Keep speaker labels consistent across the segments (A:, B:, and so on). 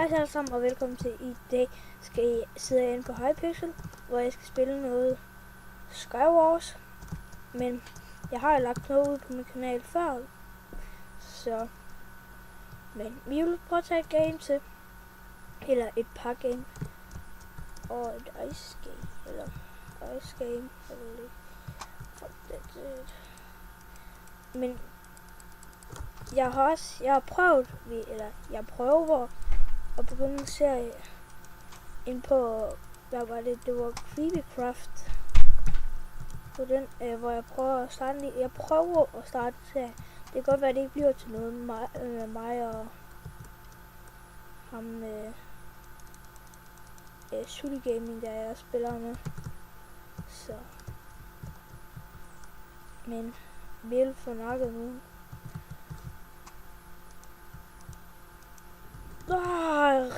A: Hej alle sammen og velkommen til. I dag skal I sidde inde på Hypixel, hvor jeg skal spille noget Skywars. Men jeg har lagt noget ud på min kanal før, så... Men vi vil prøve at tage et game til. Eller et par game. Og et ice game. Eller ice game. Jeg ved ikke. Fuck that. Men... Jeg har prøvet, jeg prøver at begynde en serie ind på, hvad var det? Det var Creepycraft. På den, hvor jeg prøver at starte. Jeg prøver at starte en serie. Det kan godt være, at det ikke bliver til noget med mig og ham Sully Gaming, der jeg spiller med. Så. Men vi vil få nakket nu.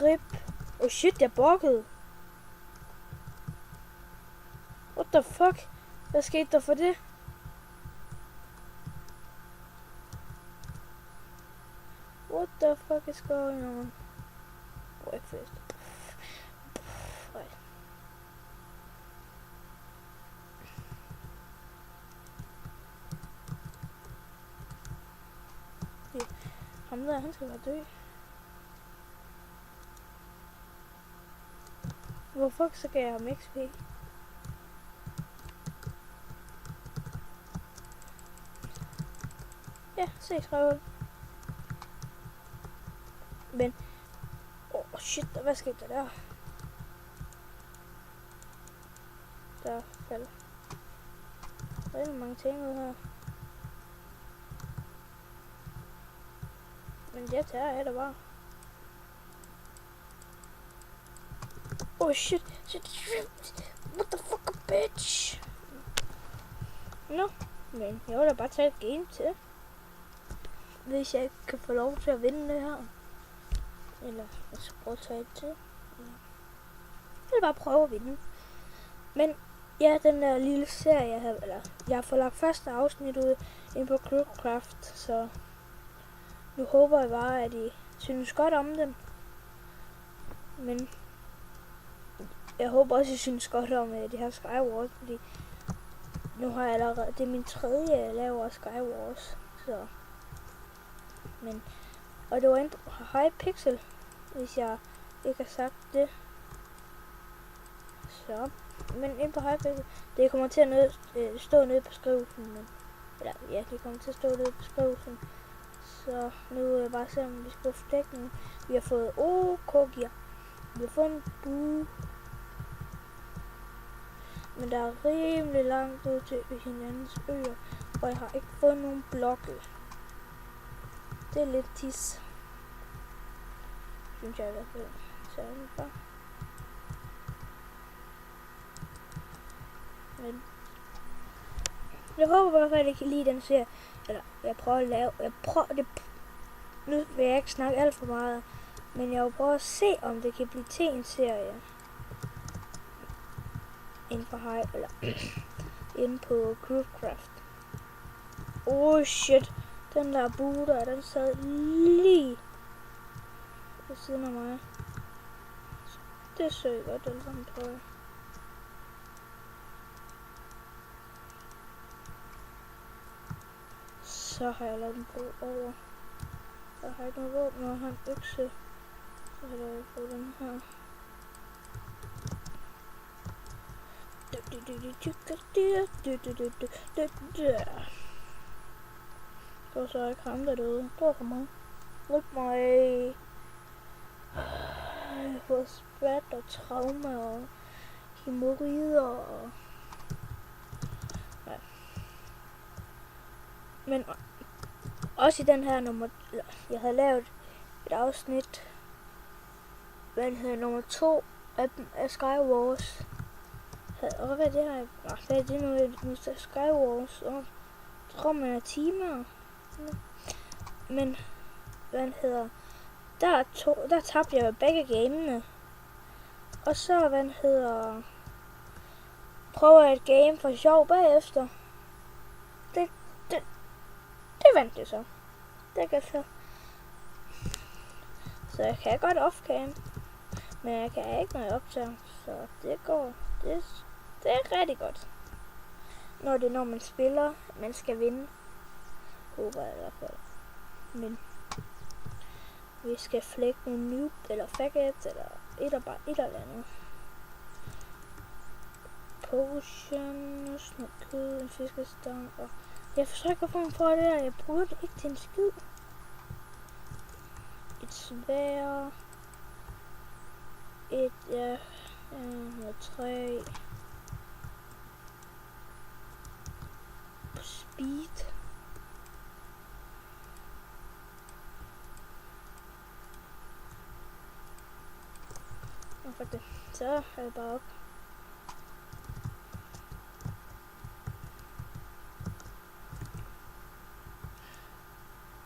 A: Rip. Oh shit, jeg buggede. What the fuck? Hvad skete der for det? What the fuck is going on? Breakfast. Ham der, han skal være død. Hvorfor så gav jeg ham XP? Ja, se skrevet. Men... shit, hvad skete der der? Der falder. Der er mange ting ud her. Men jeg tager det bare. Oh shit, what the fuck, bitch? Nå, men jeg vil da bare tage et game til. Hvis jeg ikke kan få lov til at vinde det her. Eller jeg skal prøve at tage et til. Jeg vil bare prøve at vinde. Men ja, den der lille serie, jeg har fået lagt første afsnit ud ind på Creepycraft, så nu håber jeg bare, at I synes godt om den. Men jeg håber også, I synes godt om det her Skywars, fordi nu har jeg allerede, det er min tredje, jeg laver Skywars, så. Men, og det var inde på Hypixel, hvis jeg ikke har sagt det. Så, men inde på Hypixel, det kommer til at stå nede på beskrivelsen, men, eller ja, det kommer til at stå nede på beskrivelsen. Så nu vil jeg bare se, om vi skal få dækning. Vi har fået OK-gear. Vi har fået en bue. Men der er rimelig langt ud til hinandens øer, og jeg har ikke fået nogen blokke. Det er lidt tis. Synes jeg i hvert fald. Så er det bare. Men jeg håber i hvert fald, at I kan lide den serie. Eller jeg prøver at lave. Nu vil jeg ikke snakke alt for meget. Men jeg vil prøve at se, om det kan blive til en serie. Inden for inde på Creepycraft. Oh shit. Den der bue der, den sad lige ved siden af mig. Det så godt alle sammen, tror jeg. Så har jeg lavet den bro over. Jeg har ikke noget våben, og har en økse. Så har jeg fået den her. Det var så ikke ham der døde. Det var for mig. Hjælp mig. Jeg har fået spat og traume og hemorrider og... Ja. Men også i den her jeg havde lavet et afsnit, hvad hedder nummer 2 af Skywars. Og hvad er det her? Hvad er det nu med Skywars? Og jeg tror man er timer. Men hvad hedder? Der tabte jeg begge gamene. Og så hvad hedder? Prøver jeg et game for sjov bagefter. Det vandt jeg så. Det kan så. Så jeg kan godt off-cam. Men jeg kan ikke, når jeg optager. Så det går. Det er rigtig godt. Når man spiller, man skal vinde. Håber jeg i hvert fald. Men vi skal flække nogle noob, eller faggots, eller et eller andet. Potion, sådan kød, en fiskestang, og jeg forsøger at få en for det der, jeg bruger det ikke til en skid. Et sværd, noget træ, på speed. Og for det, så er det bare op.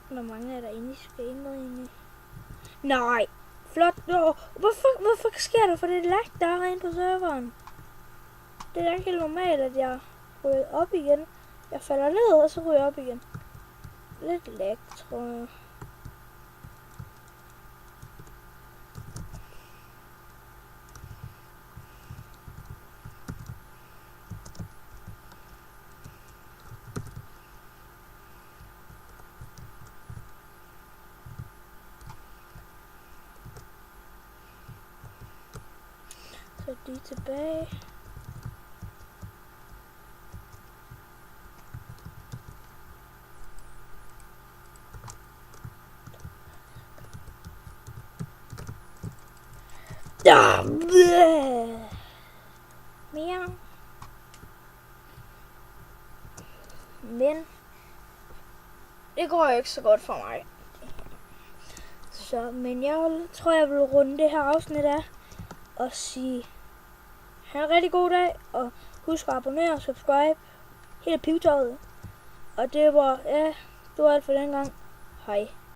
A: Hvor mange er der inde i spillet egentlig? Nej! Flot! Hvorfor sker der for det lag, der er inde på serveren? Det er ikke helt normalt, at jeg ryger op igen. Jeg falder ned, og så ryger jeg op igen. Lidt lag, tror jeg. Så de er tilbage. Mere. Men det går ikke så godt for mig. Men jeg tror, jeg vil runde det her afsnit af og sige, ha' en rigtig god dag, og husk at abonnere og subscribe. Helt pivtøjet. Og det var alt for den gang. Hej.